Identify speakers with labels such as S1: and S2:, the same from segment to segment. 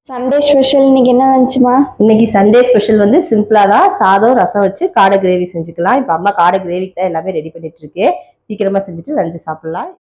S1: Sunday special இன்னைக்கு என்ன லஞ்சுமா?
S2: இன்னைக்கு சண்டே ஸ்பெஷல் வந்து சிம்பிளா தான் சாதம் ரசம் வச்சு காடை கிரேவி செஞ்சுக்கலாம். இப்போ அம்மா காடை கிரேவிக்கு தான் எல்லாமே ரெடி பண்ணிட்டு இருக்கேன். சீக்கிரமா செஞ்சுட்டு லஞ்சு சாப்பிடலாம்.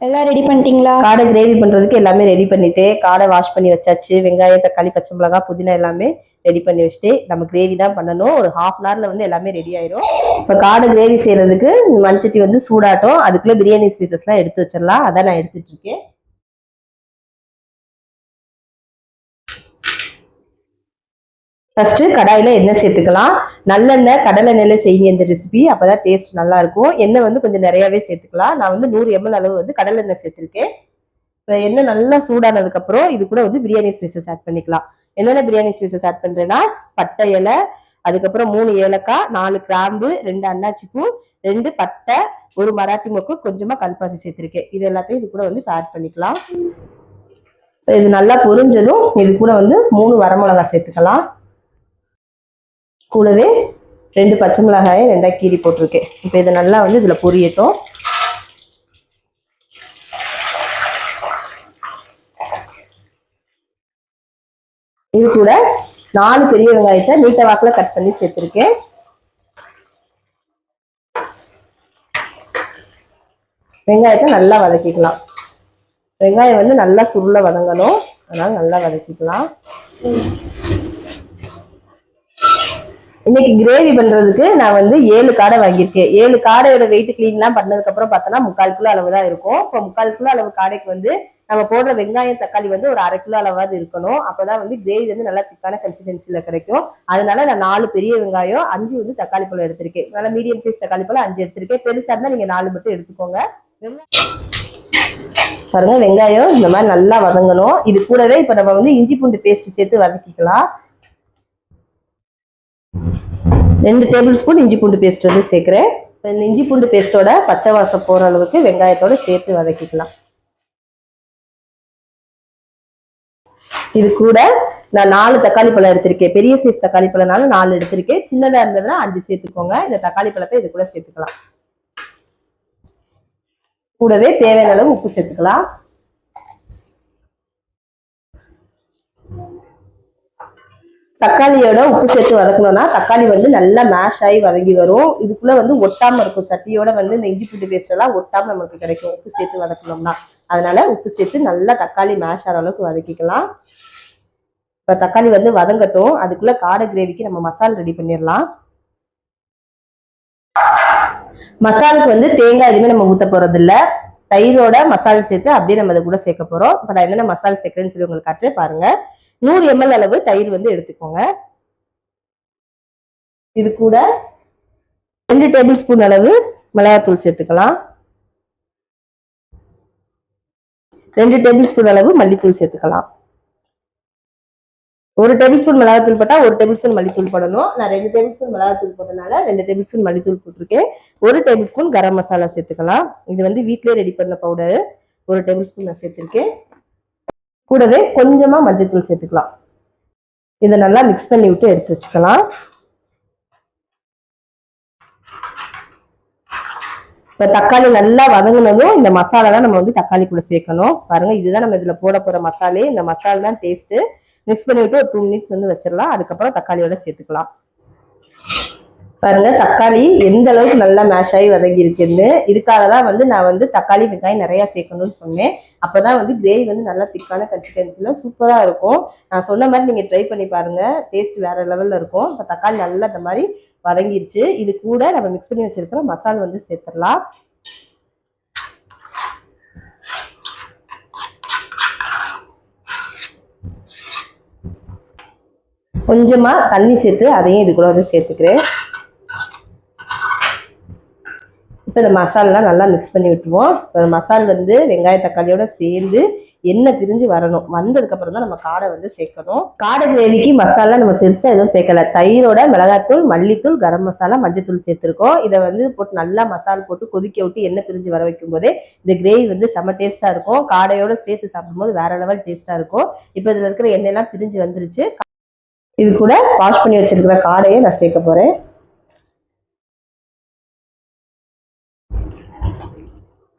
S1: எல்லாம் ரெடி பண்ணிட்டீங்களா?
S2: காடை கிரேவி பண்றதுக்கு எல்லாமே ரெடி பண்ணிட்டு காடை வாஷ் பண்ணி வச்சாச்சு. வெங்காயம், தக்காளி, பச்சை மிளகாய், புதினா எல்லாமே ரெடி பண்ணி வச்சுட்டு நம்ம கிரேவி தான் பண்ணணும். ஒரு ½ வந்து எல்லாமே ரெடி ஆயிரும். இப்போ காடை கிரேவி செய்யறதுக்கு மண்சட்டி வந்து சூடாட்டும். அதுக்குள்ள பிரியாணி ஸ்பீசஸ்லாம் எடுத்து வச்சிடலாம். அதான் நான் எடுத்துட்டு இருக்கேன். ஃபர்ஸ்ட் கடாயில எண்ணெய் சேர்த்துக்கலாம். நல்லெண்ணெய் கடலை எண்ணெயில செய்யுங்க இந்த ரெசிபி, அப்பதான் டேஸ்ட் நல்லா இருக்கும். எண்ணெய் வந்து கொஞ்சம் நிறையவே சேர்த்துக்கலாம். நான் வந்து 100 ml அளவு வந்து கடலை எண்ணெய் சேர்த்திருக்கேன். இப்போ எண்ணெய் நல்லா சூடானதுக்கு அப்புறம் இது கூட வந்து பிரியாணி ஸ்பைசஸ் ஆட் பண்ணிக்கலாம். என்னென்ன பிரியாணி ஸ்பைசஸ் ஆட் பண்றேன்னா, பட்டை இலை, அதுக்கப்புறம் 3 ஏலக்காய், 4 கிராம்பு, 2 அன்னாச்சி பூ, 2 பட்டை, 1 மராட்டி மொக்கு, கொஞ்சமா கல்பாசி சேர்த்திருக்கேன். இது எல்லாத்தையும் இது கூட வந்து ஆட் பண்ணிக்கலாம். இது நல்லா பொரிஞ்சதும் இது கூட வந்து 3 வரமிளகாய் சேர்த்துக்கலாம். கூடவே 2 பச்சை மிளகாயை 2ஆ கீறி போட்டிருக்கேன். இப்போ இதை நல்லா வந்து இதுல பொரியட்டும். இது கூட 4 பெரிய வெங்காயத்தை நீட்ட வாக்குல கட் பண்ணி சேர்த்திருக்கேன். வெங்காயத்தை நல்லா வதக்கிக்கலாம். வெங்காயம் வந்து நல்லா சுருள வதங்கணும், அதனால நல்லா வதக்கிக்கலாம். இன்னைக்கு கிரேவி பண்றதுக்கு நான் வந்து 7 காடை வாங்கியிருக்கேன். 7 காடையோட வெயிட் கிளீன்லாம் பண்ணதுக்கு அப்புறம் பார்த்தோன்னா 3/4 கிலோ அளவு தான் இருக்கும். இப்போ 3/4 கிலோ அளவு காடைக்கு வந்து நம்ம போடுற வெங்காயம் தக்காளி வந்து ஒரு ½ கிலோ அளவாவது இருக்கணும். அப்பதான் வந்து கிரேவி வந்து நல்லா திக்கான கன்சிஸ்டன்சில கிடைக்கும். அதனால நான் 4 பெரிய வெங்காயம், 5 வந்து தக்காளி பழம் எடுத்திருக்கேன். நல்லா மீடியம் சைஸ் தக்காளி பழம் 5 எடுத்திருக்கேன். பெருசா இருந்தா நீங்க 4 மட்டும் எடுத்துக்கோங்க. பாருங்க, வெங்காயம் இந்த மாதிரி நல்லா வதங்கணும். இது கூடவே இப்ப நம்ம வந்து இஞ்சி பூண்டு பேஸ்ட் சேர்த்து வதக்கிக்கலாம். 2 டேபிள் ஸ்பூன் இஞ்சி பூண்டு பேஸ்ட் வந்து சேர்க்கிறேன். இந்த இஞ்சி பூண்டு பேஸ்டோட பச்சை வாசம் போற அளவுக்கு வெங்காயத்தோட சேர்த்து வதக்கிக்கலாம். இது கூட நான் 4 தக்காளி பழம் எடுத்திருக்கேன். பெரிய சைஸ் தக்காளி பழம்னால 4 எடுத்திருக்கேன். சின்னதா இருந்ததுன்னா 5 சேர்த்துக்கோங்க. இந்த தக்காளி பழத்தை இது கூட சேர்த்துக்கலாம். கூடவே தேவையான அளவு உப்பு சேர்த்துக்கலாம். தக்காளியோட உப்பு சேர்த்து வதக்கணும்னா தக்காளி வந்து நல்லா மேஷ் ஆகி வதங்கி வரும். இதுக்குள்ள வந்து ஒட்டாம இருக்கும். சட்டியோட வந்து இந்த இஞ்சி பூண்டு பேஸ்ட் எல்லாம் ஒட்டாம நமக்கு கிடைக்கும் உப்பு சேர்த்து வதக்கணும்னா. அதனால உப்பு சேர்த்து நல்லா தக்காளி மேஷ் ஆகிற அளவுக்கு வதக்கிக்கலாம். இப்ப தக்காளி வந்து வதங்கட்டும். அதுக்குள்ள காடை கிரேவிக்கு நம்ம மசாலா ரெடி பண்ணிடலாம். மசாலுக்கு வந்து தேங்காய் எதுவுமே நம்ம ஊத்த போறது இல்ல. தயிரோட மசாலா சேர்த்து அப்படியே நம்ம அதை கூட சேர்க்க போறோம். இப்ப நான் என்னென்ன மசாலா சேர்க்கிறேன்னு சொல்லி உங்களுக்கு காட்டுறேன் பாருங்க. 100 ml அளவு தயிர் வந்து எடுத்துக்கோங்க. இது கூட 2 டேபிள் ஸ்பூன் அளவு மிளகாத்தூள் சேர்த்துக்கலாம். 2 டேபிள் ஸ்பூன் அளவு மல்லித்தூள் சேர்த்துக்கலாம். 1 டேபிள் ஸ்பூன் மிளகாத்தூள் போட்டா 1 டேபிள் ஸ்பூன் மல்லித்தூள் போடணும். நான் 2 டேபிள் ஸ்பூன் மிளகாத்தூள் போட்டனால 2 டேபிள் ஸ்பூன் மல்லித்தூள் போட்டிருக்கேன். 1 டேபிள் ஸ்பூன் கரம் மசாலா சேர்த்துக்கலாம். இது வந்து வீட்லயே ரெடி பண்ண பவுடர். 1 டேபிள் ஸ்பூன் நான் சேர்த்திருக்கேன். கூடவே கொஞ்சமா மஞ்சள் தூள் சேர்த்துக்கலாம். இதை நல்லா மிக்ஸ் பண்ணி விட்டு எடுத்து வச்சுக்கலாம். இப்ப தக்காளி நல்லா வதங்கினதும் இந்த மசாலா தான் நம்ம வந்து தக்காளி கூட சேர்க்கணும். பாருங்க, இதுதான் நம்ம இதுல போட போற மசாலே. இந்த மசாலா தான் டேஸ்ட். மிக்ஸ் பண்ணி விட்டு ஒரு 2 மினிட்ஸ் வந்து வச்சிடலாம். அதுக்கப்புறம் தக்காளியோட சேர்த்துக்கலாம். பாருங்க, தக்காளி எந்த அளவுக்கு நல்லா மேஷ் ஆகி வதங்கி இருக்குன்னு. இதுக்காக தான் வந்து நான் வந்து தக்காளி வெங்காயம் நிறைய சேர்க்கணும்னு சொன்னேன். அப்பதான் வந்து கிரேவி வந்து நல்லா திக்கான கன்சிஸ்டன்சில சூப்பரா இருக்கும். நான் சொன்ன மாதிரி நீங்க ட்ரை பண்ணி பாருங்க, டேஸ்ட் வேற லெவல்ல இருக்கும். இப்போ தக்காளி நல்லா இந்த மாதிரி வதங்கிருச்சு. இது கூட நம்ம மிக்ஸ் பண்ணி வச்சிருக்கிற மசாலா வந்து சேர்த்துடலாம். கொஞ்சமா தண்ணி சேர்த்து அதையும் இது கூட வந்து சேர்த்துக்கிறேன். இப்போ இந்த மசாலெலாம் நல்லா மிக்ஸ் பண்ணி விட்டுருவோம். இப்போ மசால் வந்து வெங்காய தக்காளியோட சேர்ந்து எண்ணெய் பிரிஞ்சு வரணும். வந்ததுக்கப்புறம் தான் நம்ம காடை வந்து சேர்க்கணும். காடை கிரேவிக்கு மசாலா நம்ம பெருசாக எதுவும் சேர்க்கல. தயிரோட மிளகாத்தூள், மல்லித்தூள், கரம் மசாலா, மஞ்சத்தூள் சேர்த்துருக்கோம். இதை வந்து போட்டு நல்லா மசாலா போட்டு கொதிக்க விட்டு எண்ணெய் பிரிஞ்சு வர வைக்கும் போதே இந்த கிரேவி வந்து செம்ம டேஸ்ட்டாக இருக்கும். காடையோட சேர்த்து சாப்பிடும்போது வேற லெவல் டேஸ்ட்டாக இருக்கும். இப்போ இதில் இருக்கிற எண்ணெய்லாம் பிரிஞ்சு வந்துருச்சு. இது கூட வாஷ் பண்ணி வச்சிருக்கிற காடையை நான் சேர்க்க போகிறேன்.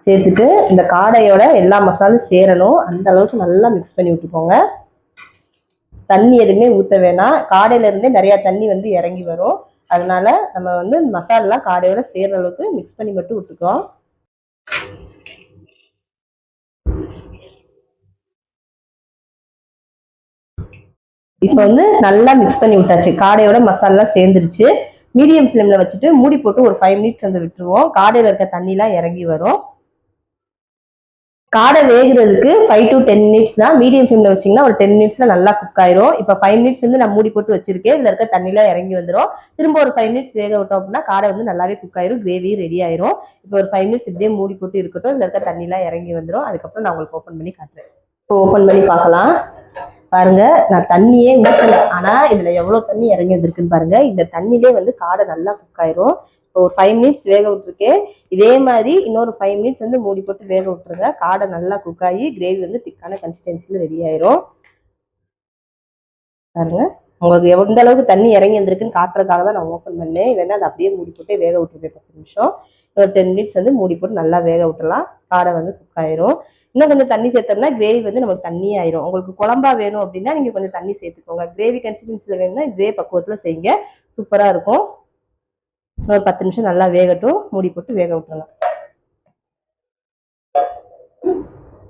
S2: சேர்த்துட்டு இந்த காடையோட எல்லா மசாலும் சேரணும். அந்த அளவுக்கு நல்லா மிக்ஸ் பண்ணி விட்டுக்கோங்க. தண்ணி எதுவுமே ஊற்ற வேணாம். காடையில இருந்தே நிறைய தண்ணி வந்து இறங்கி வரும். அதனால நம்ம வந்து மசாலெல்லாம் காடையோட சேர்ற அளவுக்கு மிக்ஸ் பண்ணி மட்டும் விட்டுக்கோம். இப்போ வந்து நல்லா மிக்ஸ் பண்ணி விட்டாச்சு. காடையோட மசாலெல்லாம் சேர்ந்துருச்சு. மீடியம் ஃப்ளேம்ல வச்சுட்டு மூடி போட்டு ஒரு 5 மினிட்ஸ் வந்து விட்டுருவோம். காடையில இருக்க தண்ணிலாம் இறங்கி வரும். காடை வேகிறதுக்கு 5 to 10 மினிட்ஸ் தான். மீடியம் ஃப்ளேம்ல வச்சிங்கன்னா ஒரு 10 மினிட்ஸ்ல நல்லா குக் ஆயிரும். இப்போ 5 மினிட்ஸ் வந்து நான் மூடி போட்டு வச்சிருக்கேன். இதில் இருக்க தண்ணிலாம் இறங்கி வந்துடும். திரும்ப ஒரு 5 மினிட்ஸ் வேக விட்டோம் அப்படின்னா காடை வந்து நல்லாவே குக் ஆயிரும். கிரேவி ரெடி ஆயிரும். இப்போ ஒரு 5 மினிட்ஸ் இப்படியே மூடி போட்டு இருக்கட்டும். இதில் இருக்க தண்ணிலாம் இறங்கி வந்துடும். அதுக்கப்புறம் நான் உங்களுக்கு ஓப்பன் பண்ணி காட்டுறேன். இப்போ ஓப்பன் பண்ணி பார்க்கலாம். பாருங்க, நான் தண்ணியே ஊற்றல. ஆனா இதுல எவ்வளவு தண்ணி இறங்கி வந்திருக்குன்னு பாருங்க. இந்த தண்ணிலே வந்து காடை நல்லா குக் ஆயிரும். இப்போ ஒரு 5 மினிட்ஸ் வேக விட்டுருக்கேன். இதே மாதிரி இன்னொரு 5 மினிட்ஸ் வந்து மூடி போட்டு வேக விட்டுருங்க. காடை நல்லா குக் ஆகி கிரேவி வந்து திக்கான கன்சிஸ்டன்சில ரெடி ஆயிரும். பாருங்க, உங்களுக்கு எந்த அளவுக்கு தண்ணி இறங்கி வந்திருக்குன்னு காட்டுறதுக்காக தான் நான் ஓப்பன் பண்ணேன். இல்லைன்னா அதை அப்படியே மூடி போட்டு வேக விட்டுருக்கேன் 10 நிமிஷம். ஒரு 10 மினிட்ஸ் வந்து மூடி போட்டு நல்லா வேக விட்டுலாம். காடை வந்து குக் ஆயிரும். இன்னும் கொஞ்சம் தண்ணி சேர்த்தோம்னா கிரேவி வந்து நமக்கு தண்ணி ஆயிரும். உங்களுக்கு குழம்பா வேணும் அப்படின்னா நீங்க கொஞ்சம் தண்ணி சேர்த்துக்கோங்க. கிரேவி கன்சிஸ்டன்சில வேணும்னா இதே பக்குவத்துல செய்யுங்க. சூப்பரா இருக்கும். ஒரு 10 நிமிஷம் நல்லா வேகட்டும். மூடி போட்டு வேக விட்டுறலாம்.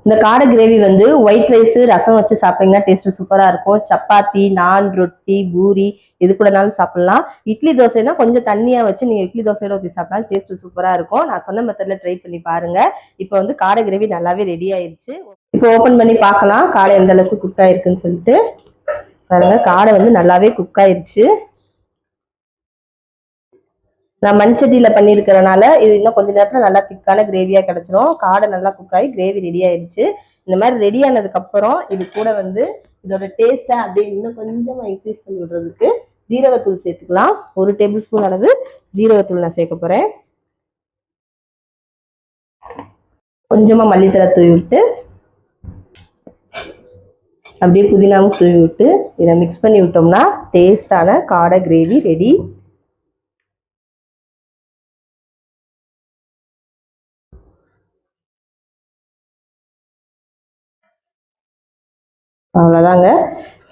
S2: இந்த காடை கிரேவி வந்து ஒயிட் ரைஸ், ரசம் வச்சு சாப்பிட்டீங்கன்னா டேஸ்ட் சூப்பரா இருக்கும். சப்பாத்தி, நான், ரொட்டி, பூரி எது கூடனாலும் சாப்பிடலாம். இட்லி தோசைனா கொஞ்சம் தண்ணியா வச்சு நீங்க இட்லி தோசையோட ஊற்றி சாப்பிட்டாலும் டேஸ்ட் சூப்பரா இருக்கும். நான் சொன்ன மெத்தட்ல ட்ரை பண்ணி பாருங்க. இப்போ வந்து காடை கிரேவி நல்லாவே ரெடி ஆயிருச்சு. இப்போ ஓப்பன் பண்ணி பார்க்கலாம் காடை எந்த அளவுக்கு குக் ஆயிருக்குன்னு சொல்லிட்டு. பாருங்க, காடை வந்து நல்லாவே குக் ஆயிருச்சு. நான் மண்சட்டியில பண்ணியிருக்கிறனால இது இன்னும் கொஞ்ச நேரத்துல நல்லா திக்கான கிரேவியா கிடைச்சிரும். காடை நல்லா குக் ஆகி கிரேவி ரெடி ஆயிடுச்சு. இந்த மாதிரி ரெடி ஆனதுக்கு அப்புறம் இது கூட வந்து இதோட டேஸ்ட்டை அப்படியே இன்னும் கொஞ்சமா இன்க்ரீஸ் பண்ணி விடுறதுக்கு ஜீரகத்தூள் சேர்த்துக்கலாம். 1 டேபிள் ஸ்பூன் அளவு ஜீரகத்தூள் நான் சேர்க்க போறேன். கொஞ்சமா மல்லித்தலை தூவி விட்டு அப்படியே புதினாவும் தூவி விட்டு இதை மிக்ஸ் பண்ணி விட்டோம்னா டேஸ்டான காடை கிரேவி ரெடி. அவ்வளோதாங்க.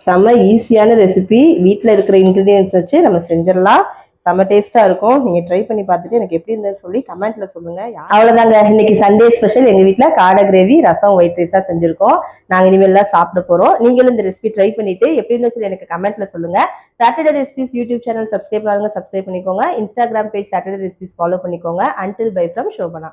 S2: செம்ம ஈஸியான ரெசிபி. வீட்டில் இருக்கிற இன்க்ரீடியன்ஸ் வச்சு நம்ம செஞ்சிடலாம். செம்ம டேஸ்ட்டாக இருக்கும். நீங்கள் ட்ரை பண்ணி பார்த்துட்டு எனக்கு எப்படி இருந்ததுன்னு சொல்லி கமெண்ட்ல சொல்லுங்க. அவ்வளோதாங்க, இன்னைக்கு சண்டே ஸ்பெஷல் எங்கள் வீட்டில் காடை கிரேவி, ரசம், ஒயிட் ரைஸாக செஞ்சுருக்கோம். நாங்கள் இனிமேல் தான் சாப்பிட போகிறோம். நீங்களும் இந்த ரெசிபி ட்ரை பண்ணிட்டு எப்படி இருந்துன்னு சொல்லி எனக்கு கமெண்ட்ல சொல்லுங்க. Saturday recipes YouTube channel subscribe பண்ணாதவங்க சப்ஸ்கிரைப் பண்ணிக்கோங்க. Instagram page Saturday recipes follow பண்ணிக்கோங்க. Until bye from Shobana.